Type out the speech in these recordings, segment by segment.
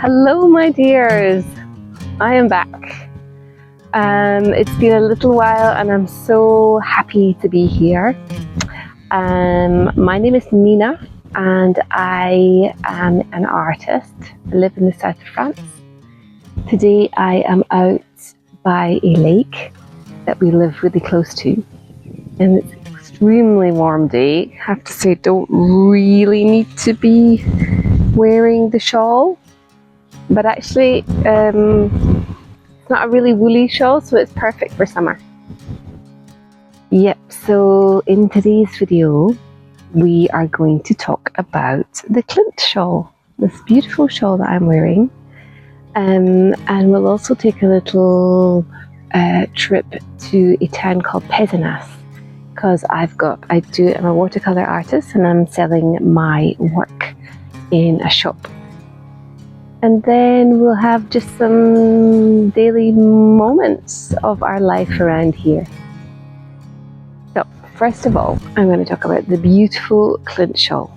Hello my dears, I am back. It's been a little while and I'm so happy to be here. My name is Nina and I am an artist. I live in the south of France. Today I am out by a lake that we live really close to, and it's an extremely warm day. I have to say, don't really need to be wearing the shawl, but actually it's not a really woolly shawl, so it's perfect for summer. Yep, so in today's video we are going to talk about the Clint Shawl, this beautiful shawl that I'm wearing, and we'll also take a little trip to a town called Pézenas, because I'm a watercolour artist and I'm selling my work in a shop. And then we'll have just some daily moments of our life around here. So first of all, I'm going to talk about the beautiful Clint Shawl.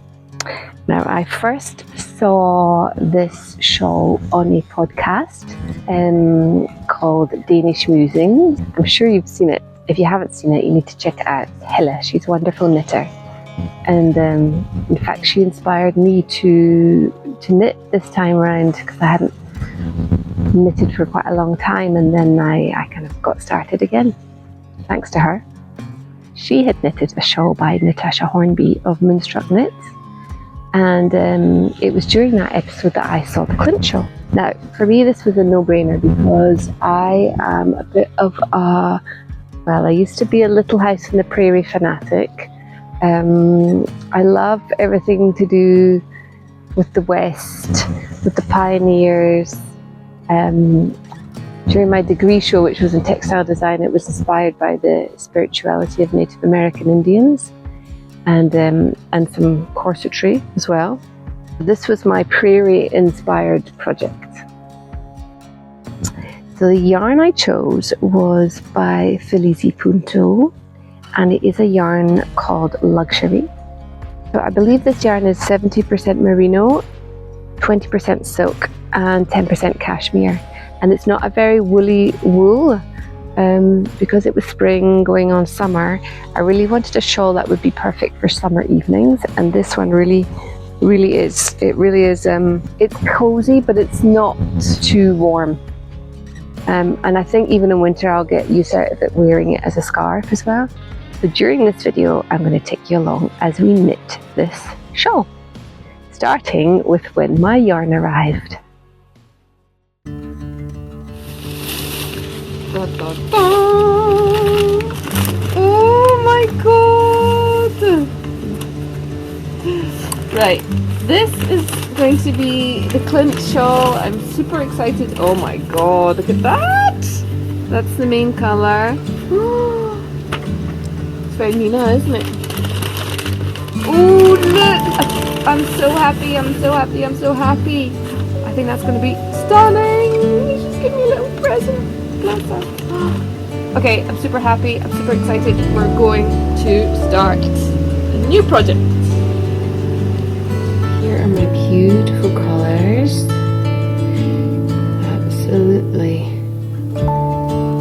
Now, I first saw this shawl on a podcast called Danish Musings. I'm sure you've seen it. If you haven't seen it, you need to check it out. Helle, she's a wonderful knitter. And in fact, she inspired me to knit this time around, because I hadn't knitted for quite a long time, and then I kind of got started again, thanks to her. She had knitted a shawl by Natasja Hornby of Moonstruck knits, and it was during that episode that I saw the Clint Shawl. Now, for me, this was a no-brainer, because I am a bit of a, well, I used to be a Little House in the Prairie fanatic. I love everything to do with the West, with the pioneers. During my degree show, which was in textile design, it was inspired by the spirituality of Native American Indians, and some corsetry as well. This was my prairie-inspired project. So the yarn I chose was by Felici Punto, and it is a yarn called Luxury. So I believe this yarn is 70% merino, 20% silk, and 10% cashmere. And it's not a very woolly wool, because it was spring going on summer. I really wanted a shawl that would be perfect for summer evenings, and this one really is. It really is. It's cozy, but it's not too warm. And I think even in winter I'll get used out of it wearing it as a scarf as well. So during this video, I'm going to take you along as we knit this shawl, starting with when my yarn arrived. Da, da, da. Oh my god! Right, this is going to be the Clint Shawl. I'm super excited. Oh my god, look at that! That's the main colour. Very Nina, isn't it? Oh look! I'm so happy, I'm so happy, I'm so happy. I think that's going to be stunning. She's giving me a little present. Bless her. Okay, I'm super happy, I'm super excited. We're going to start a new project. Here are my beautiful colours. Absolutely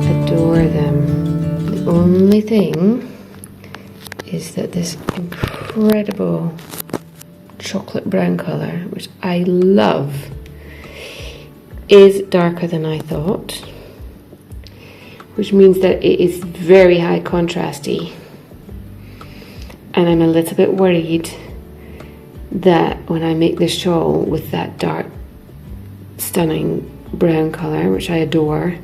adore them. The only thing is that this incredible chocolate brown colour, which I love, is darker than I thought, which means that it is very high contrasty, and I'm a little bit worried that when I make this shawl with that dark stunning brown colour, which I adore,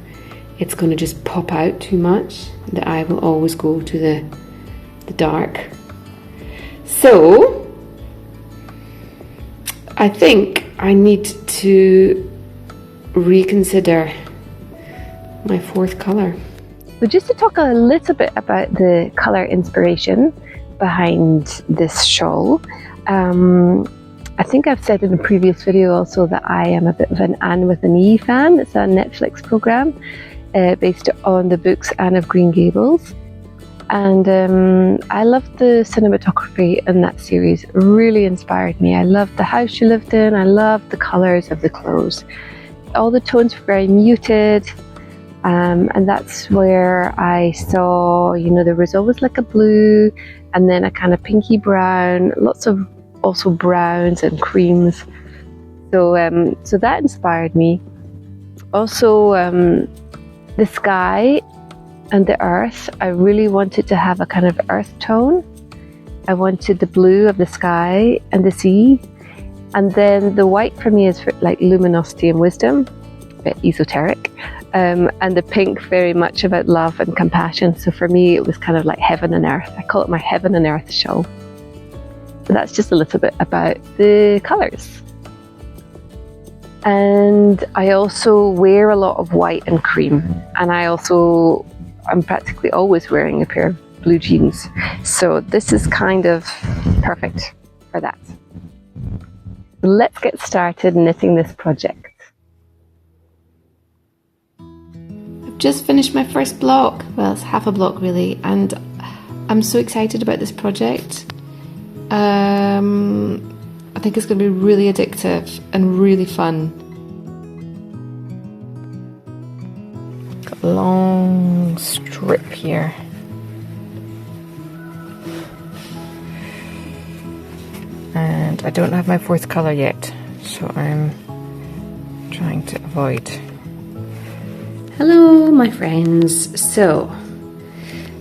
it's going to just pop out too much, that I will always go to the dark. So I think I need to reconsider my fourth colour. So just to talk a little bit about the colour inspiration behind this shawl, I think I've said in a previous video also that I am a bit of an Anne with an E fan. It's a Netflix programme based on the books Anne of Green Gables. And I loved the cinematography in that series. It really inspired me. I loved the house she lived in. I loved the colours of the clothes. All the tones were very muted. And that's where I saw, you know, there was always like a blue and then a kind of pinky brown, lots of also browns and creams. So, so that inspired me. Also, the sky and the earth, I really wanted to have a kind of earth tone. I wanted the blue of the sky and the sea. And then the white for me is for like luminosity and wisdom, a bit esoteric. And the pink very much about love and compassion. So for me, it was kind of like heaven and earth. I call it my heaven and earth show. So that's just a little bit about the colours. And I also wear a lot of white and cream. And I'm practically always wearing a pair of blue jeans. So this is kind of perfect for that. Let's get started knitting this project. Just finished my first block. Well, it's half a block really, and I'm so excited about this project. I think it's going to be really addictive and really fun. Got a long strip here. And I don't have my fourth colour yet, so I'm trying to avoid. Hello my friends, so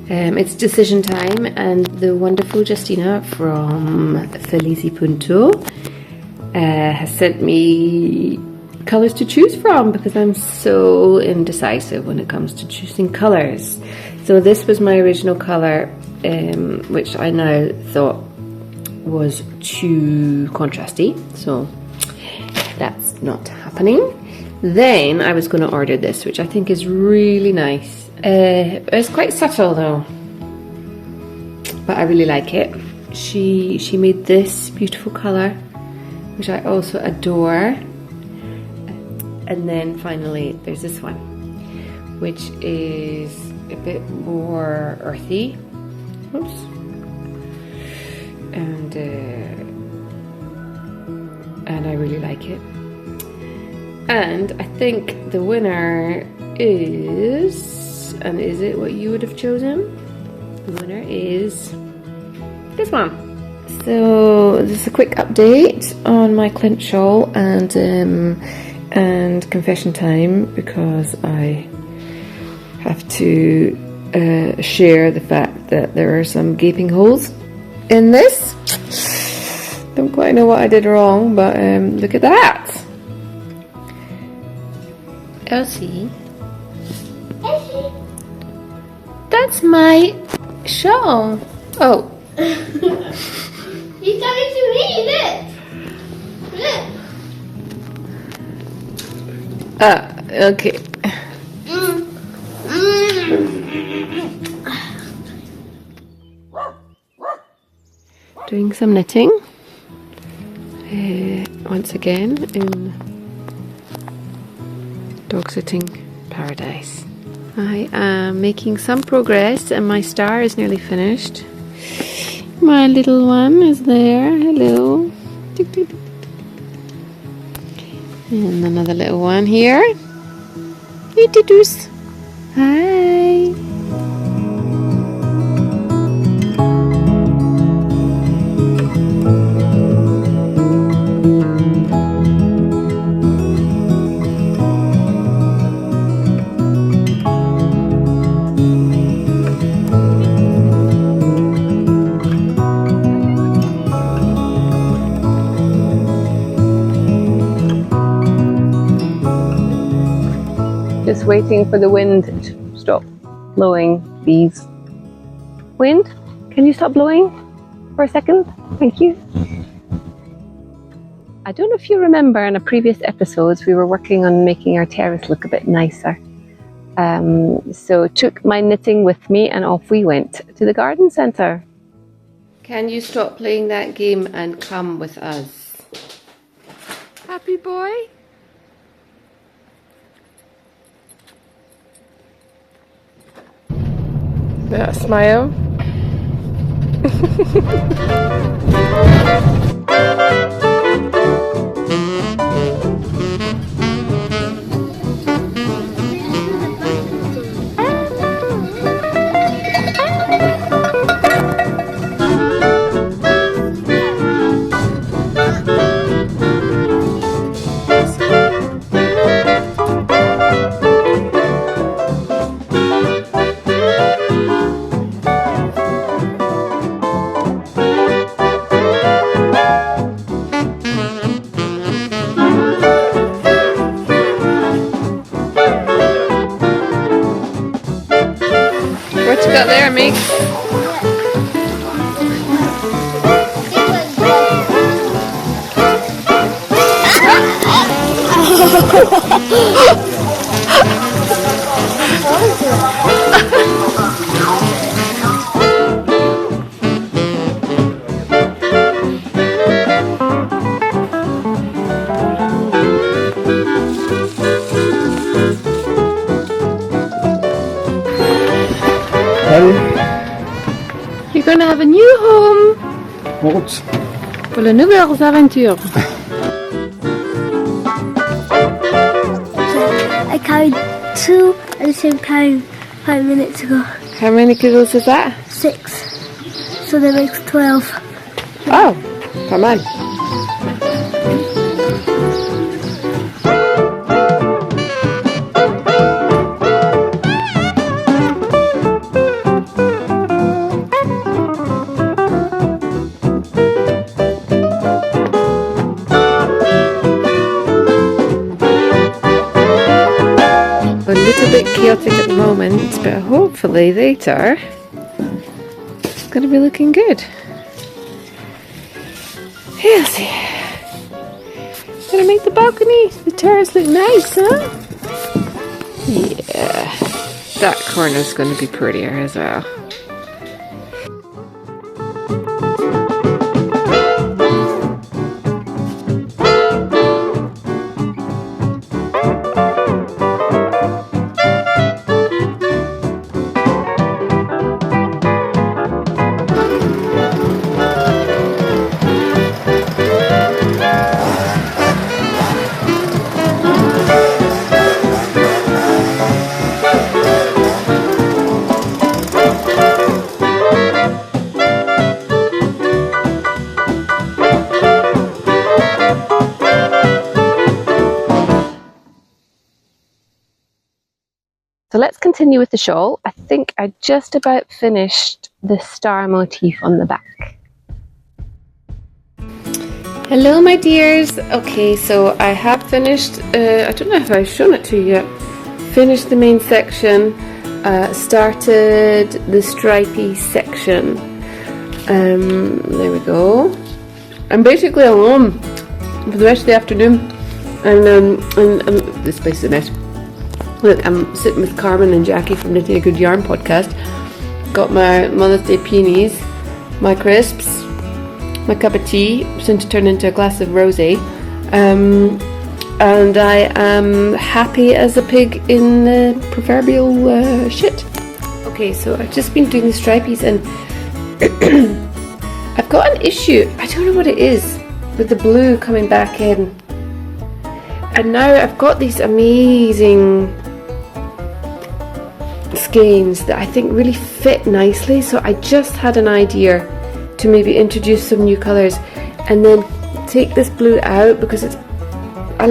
it's decision time, and the wonderful Justina from Felici Punto has sent me colours to choose from because I'm so indecisive when it comes to choosing colours. So this was my original colour, which I now thought was too contrasty, so that's not happening. Then I was going to order this, which I think is really nice. It's quite subtle though, but I really like it. She made this beautiful colour, which I also adore. And then finally there's this one, which is a bit more earthy. Oops. And I really like it. And I think the winner is, and is it what you would have chosen? The winner is this one. So this is a quick update on my Clint Shawl and confession time, because I have to share the fact that there are some gaping holes in this. Don't quite know what I did wrong, but look at that. Elsie, that's my shawl. Oh. He's coming to me, look. Okay. Doing some knitting. Once again in dog sitting paradise. I am making some progress and my star is nearly finished. My little one is there. Hello. And another little one here. Doos. Hi. Just waiting for the wind to stop blowing, please. Wind, can you stop blowing for a second? Thank you. I don't know if you remember in a previous episodes we were working on making our terrace look a bit nicer. So took my knitting with me and off we went to the garden centre. Can you stop playing that game and come with us? Happy boy? That smile. What you got there, Meek? You're gonna have a new home. Wat? Pour le nouvelles aventures. I carried 2 at the same time 5 minutes ago. How many kilos is that? 6. So that makes 12. Oh, come on. A bit chaotic at the moment, but hopefully later it's going to be looking good. Hey, let's see. Gonna make the balcony, the terrace look nice, huh? Yeah, that corner's going to be prettier as well. So let's continue with the shawl. I think I just about finished the star motif on the back. Hello my dears. Okay, so I have finished, I don't know if I've shown it to you yet, finished the main section, started the stripy section. There we go. I'm basically alone for the rest of the afternoon, and this place is a mess. Look, I'm sitting with Carmen and Jackie from Knitting a Good Yarn podcast. Got my Mother's Day peonies, my crisps, my cup of tea, soon to turn into a glass of rosé, and I am happy as a pig in the proverbial shit. Okay, so I've just been doing the stripies and I've got an issue. I don't know what it is with the blue coming back in. And now I've got these amazing skeins that I think really fit nicely, so I just had an idea to maybe introduce some new colours and then take this blue out because it's I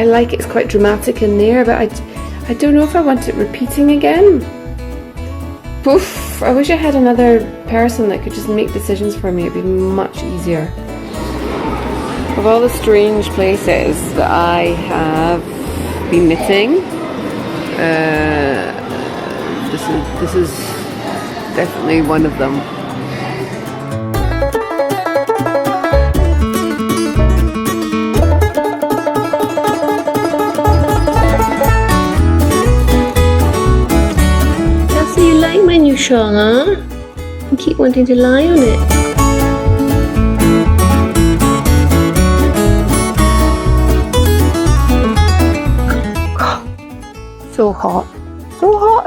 like it, it's quite dramatic in there, but I don't know if I want it repeating again. Oof, I wish I had another person that could just make decisions for me. It'd be much easier. Of all the strange places that I have been knitting, this is definitely one of them. So you like my new shawl, huh? You keep wanting to lie on it. So hot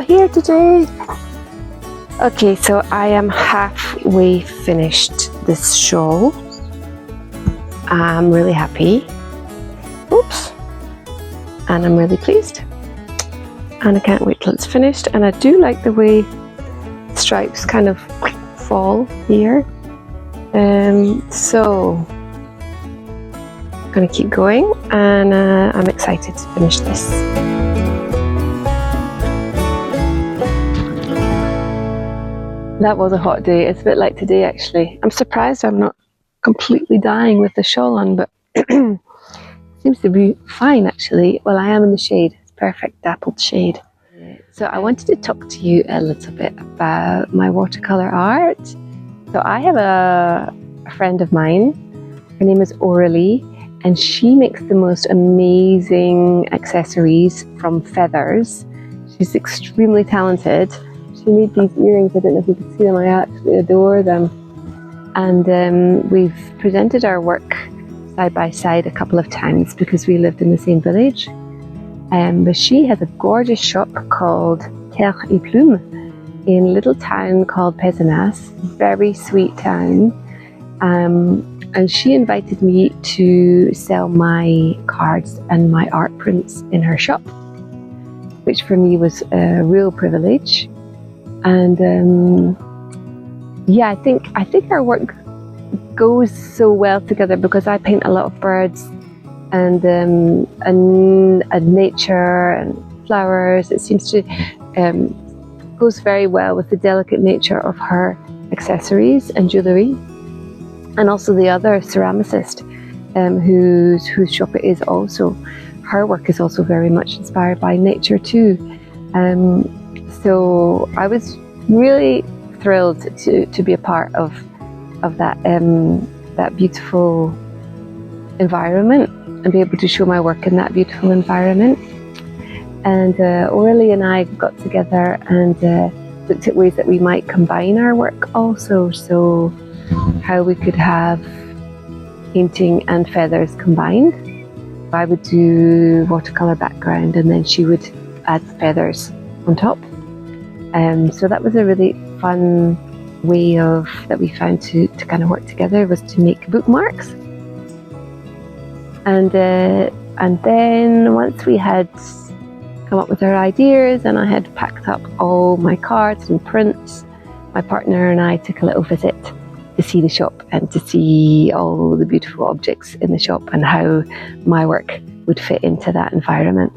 here today. Okay, so I am halfway finished this shawl. I'm really happy. Oops. And I'm really pleased. And I can't wait till it's finished. And I do like the way stripes kind of fall here. So I'm gonna keep going, and I'm excited to finish this. That was a hot day. It's a bit like today actually. I'm surprised I'm not completely dying with the shawl on, but seems to be fine actually. Well, I am in the shade. It's perfect dappled shade. So I wanted to talk to you a little bit about my watercolor art. So I have a friend of mine. Her name is Aurelie, and she makes the most amazing accessories from feathers. She's extremely talented. She made these earrings. I don't know if you can see them. I absolutely adore them. And we've presented our work side by side a couple of times because we lived in the same village. But she has a gorgeous shop called Terre et Plume in a little town called Pézenas, very sweet town. And she invited me to sell my cards and my art prints in her shop, which for me was a real privilege. And yeah, I think our work goes so well together because I paint a lot of birds and nature and flowers. It seems to goes very well with the delicate nature of her accessories and jewellery, and also the other ceramicist whose shop it is also. Her work is also very much inspired by nature too. So I was really thrilled to be a part of that that beautiful environment and be able to show my work in that beautiful environment. And Aurelie and I got together and looked at ways that we might combine our work also, so how we could have painting and feathers combined. I would do watercolor background and then she would add feathers on top. So that was a really fun way that we found to kind of work together, was to make bookmarks. And then once we had come up with our ideas and I had packed up all my cards and prints, my partner and I took a little visit to see the shop and to see all the beautiful objects in the shop and how my work would fit into that environment.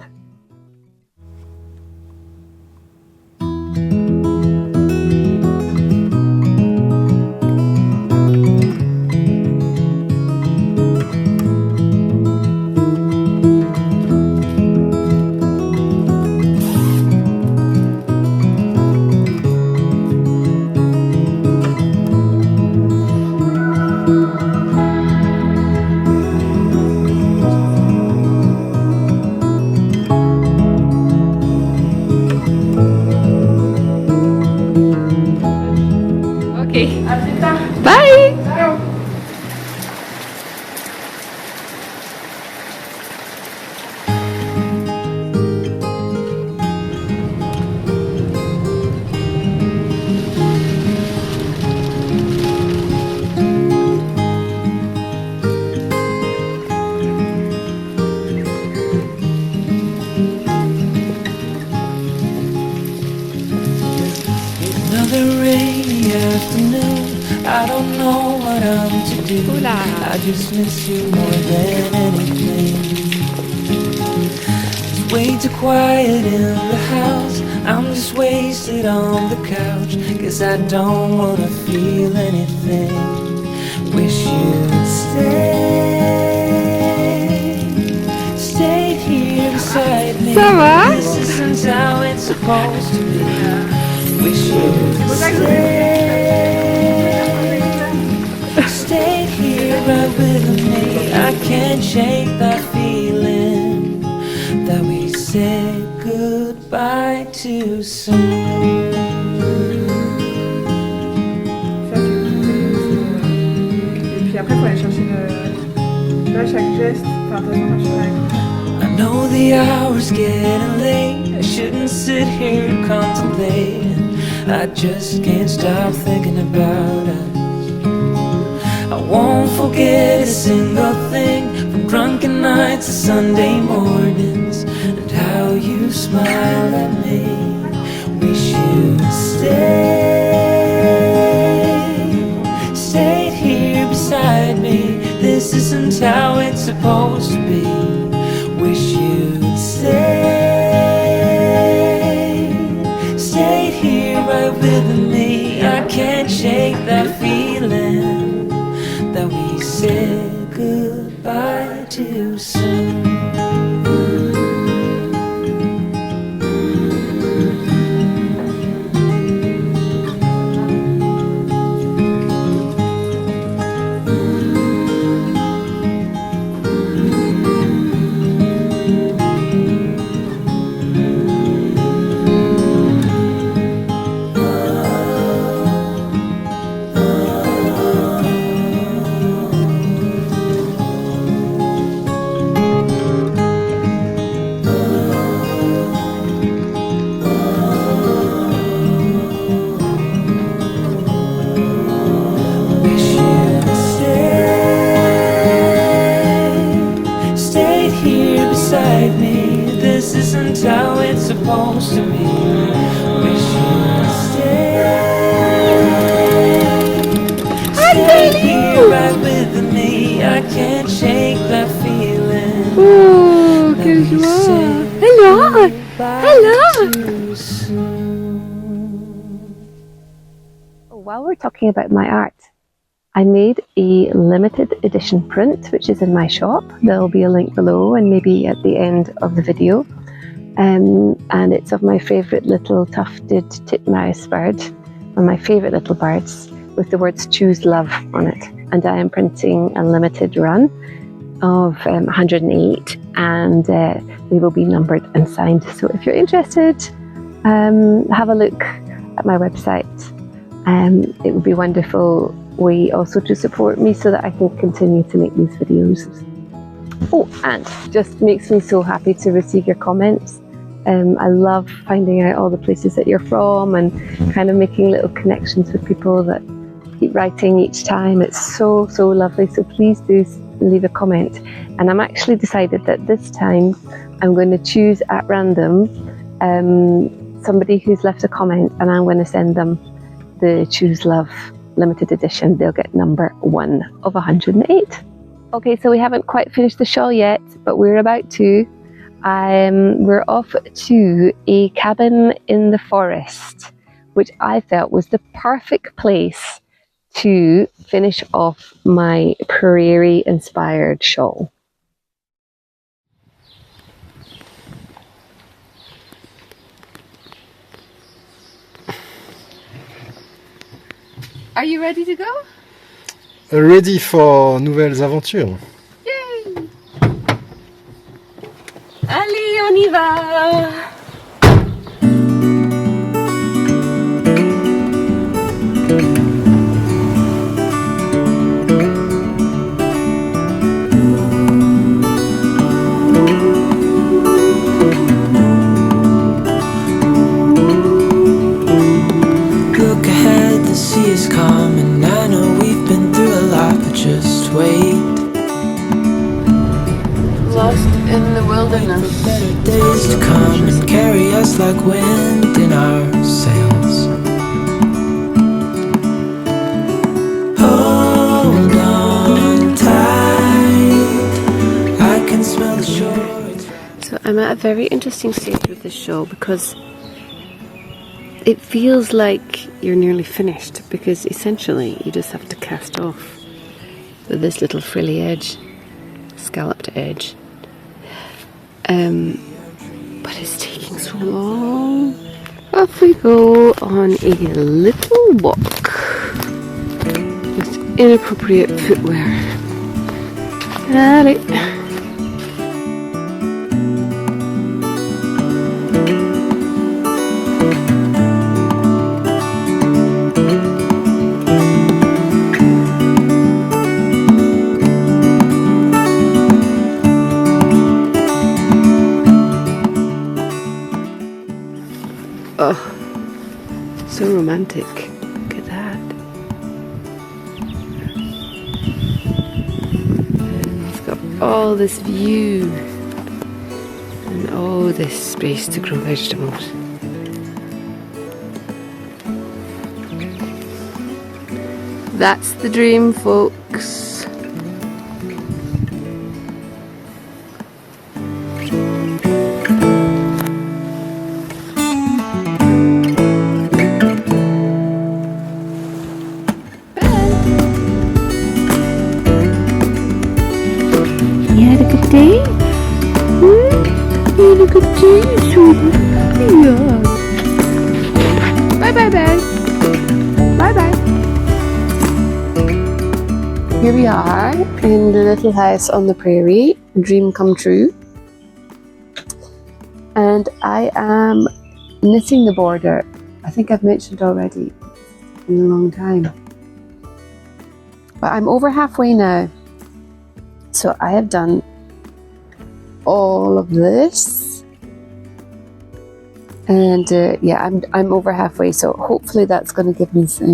Bye! Another rainy afternoon, I don't know what I'm to do. I just miss you more than anything. It's way too quiet in the house, I'm just wasted on the couch, 'cause I don't wanna feel anything. Wish you'd stay here beside me. This isn't how it's supposed to be. Wish you'd stay here right with me. I can't shake that feeling that we said goodbye too soon. Et puis après, il faut aller chercher tu vois, chaque geste, enfin, t'as besoin de I know the hour's getting late, I shouldn't sit here contemplating. I just can't stop thinking about us. I won't forget a single thing, from drunken nights to Sunday mornings, and how you smile at me. Wish you'd stayed here beside me. This isn't how it's supposed to be. Wish you'd stayed here right with me. I can't shake that feeling that we said goodbye too soon. How it's supposed to be. Wish you'd stay here right with me. I can't shake that feeling. Oh, quelle joie! Hello! Hello! While we're talking about my art, I made a limited edition print which is in my shop. There'll be a link below and maybe at the end of the video. And it's of my favourite little tufted titmouse bird, one of my favourite little birds, with the words "Choose Love" on it. And I am printing a limited run of 108, and they will be numbered and signed. So if you're interested, have a look at my website. It would be a wonderful way also to support me so that I can continue to make these videos. Oh, and just makes me so happy to receive your comments. I love finding out all the places that you're from and kind of making little connections with people that keep writing each time. It's so lovely. So please do leave a comment. And I'm actually decided that this time I'm going to choose at random somebody who's left a comment, and I'm going to send them the Choose Love limited edition. They'll get number 1 of 108. Okay, so we haven't quite finished the shawl yet, but we're about to. We're off to a cabin in the forest, which I felt was the perfect place to finish off my prairie-inspired shawl. Are you ready to go? Ready for nouvelles aventures. Yay! Allez, on y va! Look ahead, the sea is calm, and I know we've been through a lot, but just wait. Lost in the wilderness. Better days to come and carry us like wind in our sails. Hold on tight, I can smell the shore. So I'm at a very interesting stage with this show because it feels like you're nearly finished, because essentially you just have to cast off with this little frilly edge, scalloped edge. But it's taking so long. Off we go on a little walk with inappropriate footwear. Allez. Oh, so romantic. Look at that. And it's got all this view and all this space to grow vegetables. That's the dream, folks. Day? You had a good day, sweetie. Yeah. Bye bye, babe. Bye bye. Here we are in the little house on the prairie. Dream come true. And I am knitting the border. I think I've mentioned already in a long time. But I'm over halfway now. So I have done all of this, and yeah, I'm over halfway, so hopefully that's going to give me the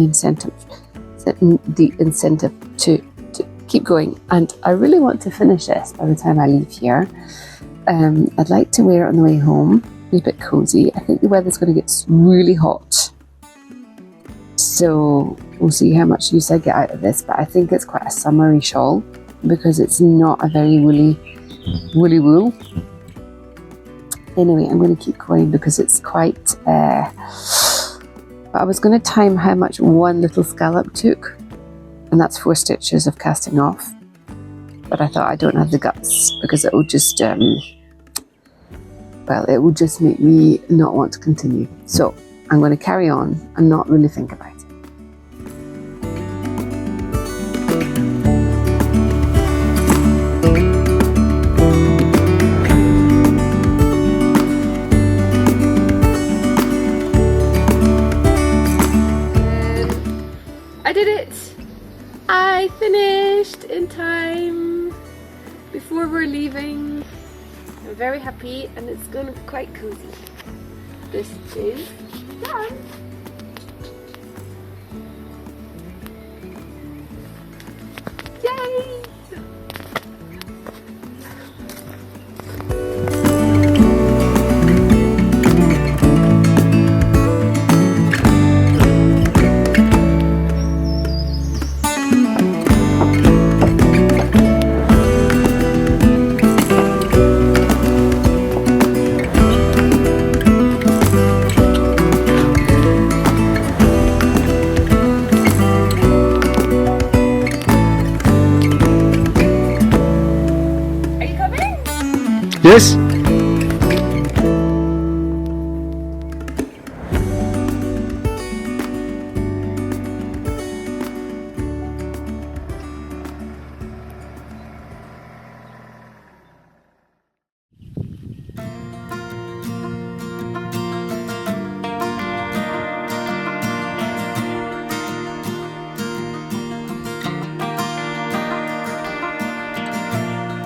incentive to keep going. And I really want to finish this by the time I leave here. I'd like to wear it on the way home, be a bit cozy. I think the weather's going to get really hot, so we'll see how much use I get out of this, but I think it's quite a summery shawl because it's not a very woolly wool. Anyway, I'm going to keep going because it's quite I was going to time how much one little scallop took, and that's 4 stitches of casting off, but I thought I don't have the guts because it will just well, it will just make me not want to continue, so I'm going to carry on and not really think about it. I did it! I finished in time before we're leaving. I'm very happy and it's going to be quite cozy. This is done. Yay! Yes?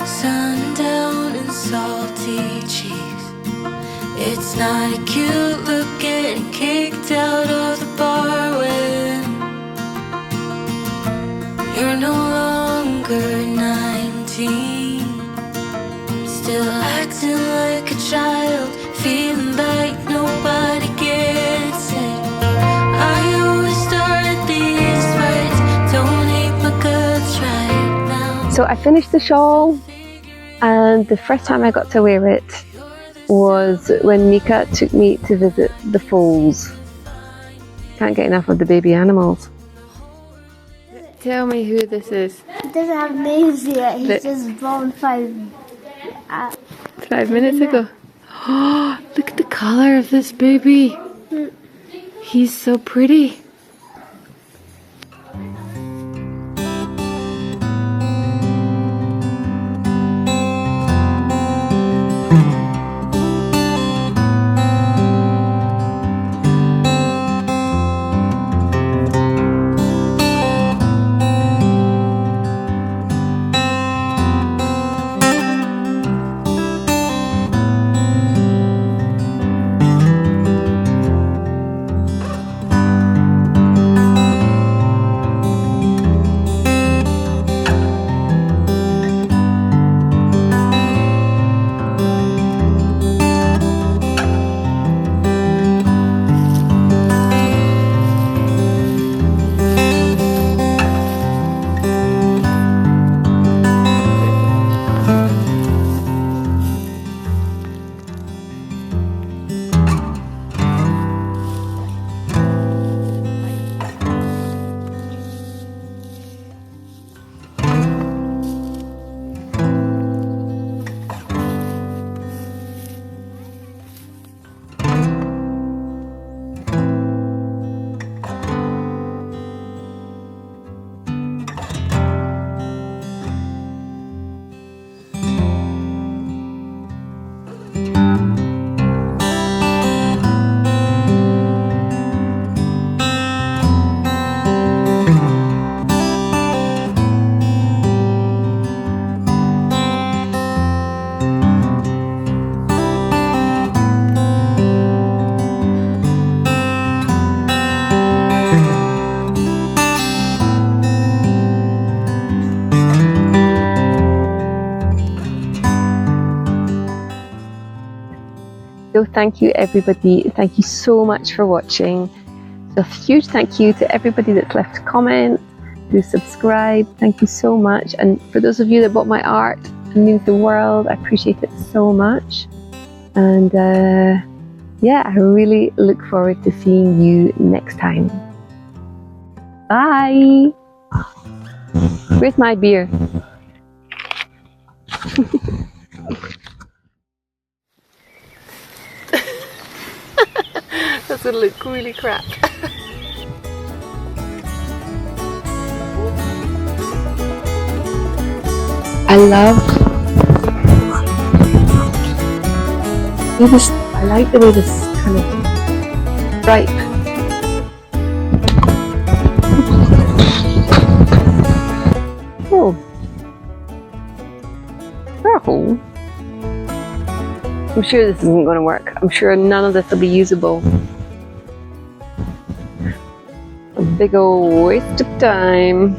Sundown and salty cheeks. It's not a cute look getting kicked out of the bar when you're no longer 19. Still acting like a child, feeling like nobody gets it. I always start these fights, don't hate my guts right now. So I finished the shawl, and the first time I got to wear it was when Mika took me to visit the foals. Can't get enough of the baby animals. Tell me who this is. He doesn't have names yet. He's just born 5 minutes ago. Oh, look at the colour of this baby. He's so pretty. So thank you everybody, thank you so much for watching. So a huge thank you to everybody that's left a comment, who subscribed, thank you so much. And for those of you that bought my art, it means the world, I appreciate it so much. And yeah, I really look forward to seeing you next time. Bye! Where's my beer? That's gonna look really crap. I like the way this kind of stripe. Oh, oh. I'm sure this isn't going to work. I'm sure none of this will be usable. A big old waste of time.